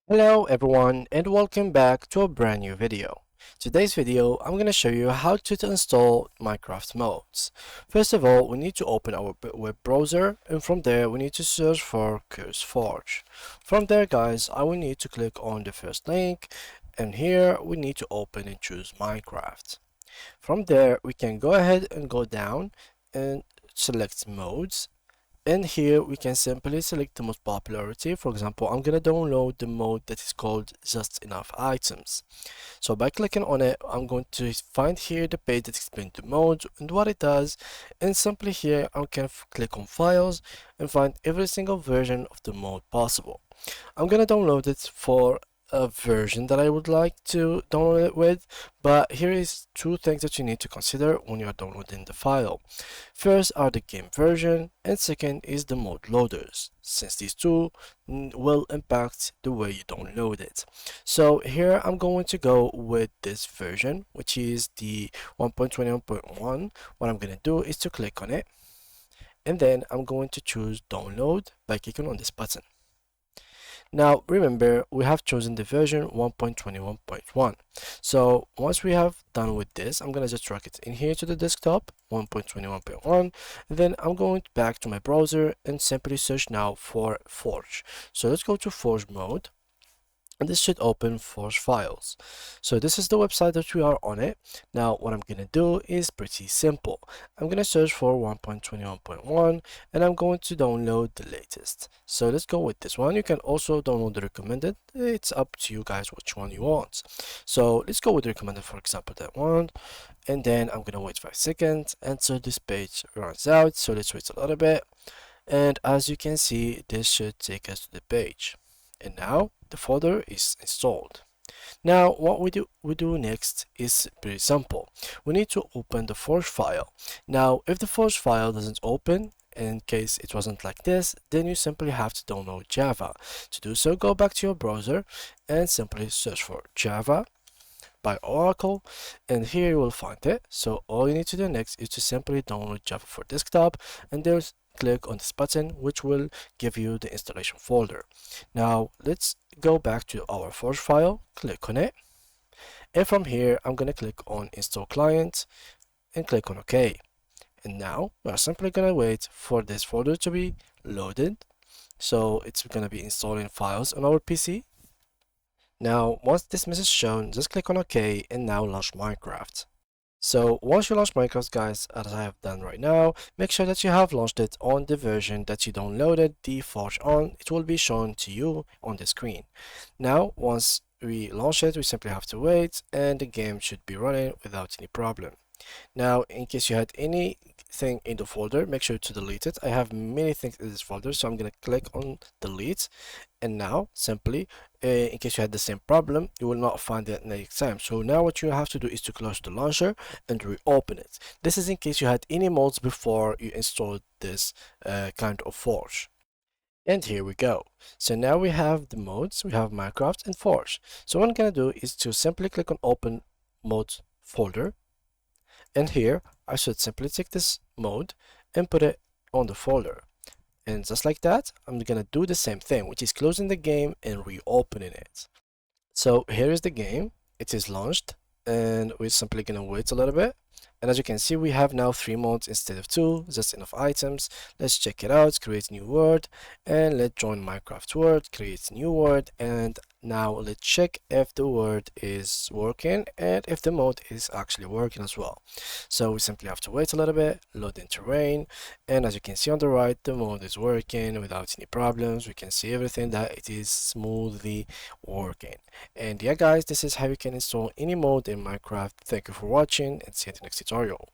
Hello everyone and welcome back to a brand new video. Today's video I'm going to show you how to install Minecraft mods. First of all, we need to open our web browser, and from there we need to search for CurseForge. From there guys, I will need to click on the first link, and here we need to open and choose Minecraft. From there we can go ahead and go down and select modes, and here we can simply select the most popularity. For example, I'm gonna download the mode that is called Just Enough Items. So by clicking on it, I'm going to find here the page that explains the mode and what it does, and simply here I can click on files and find every single version of the mode possible. I'm gonna download it for a version that I would like to download it with, but here is two things that you need to consider when you are downloading the file. First are the game version, and second is the mode loaders, since these two will impact the way you download it. So here I'm going to go with this version, which is the 1.21.1. What I'm gonna do is to click on it, and then I'm going to choose download by clicking on this button. Now remember, we have chosen the version 1.21.1. So once we have done with this, I'm gonna just drag it in here to the desktop 1.21.1, and then I'm going back to my browser and simply search now for Forge. So let's go to Forge mode, and this should open Forge files. So this is the website that we are on it. Now what I'm gonna do is pretty simple. I'm gonna search for 1.21.1, and I'm going to download the latest. So let's go with this one. You can also download the recommended. It's up to you guys which one you want. So let's go with the recommended, for example, that one. And then I'm gonna wait 5 seconds until this page runs out. So let's wait a little bit. And as you can see, this should take us to the page. And now the folder is installed. Now what we do next is pretty simple. We need to open the Forge file. Now if the Forge file doesn't open, in case it wasn't like this, then you simply have to download Java. To do so, go back to your browser and simply search for Java by Oracle, and here you will find it. So all you need to do next is to simply download Java for desktop, and there's click on this button, which will give you the installation folder. Now let's go back to our Forge file, click on it, and from here I'm gonna click on install client and click on OK. And now we are simply gonna wait for this folder to be loaded. So it's gonna be installing files on our PC. Now once this message is shown, just click on OK and now launch Minecraft. So once you launch Minecraft guys, as I have done right now, make sure that you have launched it on the version that you downloaded the Forge on. It will be shown to you on the screen. Now once we launch it, we simply have to wait, and the game should be running without any problem. Now in case you had anything in the folder, make sure to delete it. I have many things in this folder, so I'm gonna click on delete, and now simply in case you had the same problem, you will not find it next time. So now what you have to do is to close the launcher and reopen it. This is in case you had any mods before you installed this kind of Forge. And here we go. So now we have the modes, we have Minecraft and Forge. So what I'm gonna do is to simply click on open modes folder, and here I should simply take this mode and put it on the folder. And just like that, I'm gonna do the same thing, which is closing the game and reopening it. So here is the game. It is launched, and we're simply gonna wait a little bit. And as you can see, we have now 3 modes instead of 2, just enough items. Let's check it out, create new world, and let's join Minecraft world, create new world, and now let's check if the word is working and if the mode is actually working as well. So we simply have to wait a little bit, load in terrain, and as you can see on the right, the mode is working without any problems. We can see everything that it is smoothly working. And yeah guys, this is how you can install any mode in Minecraft. Thank you for watching, and see you in the next tutorial.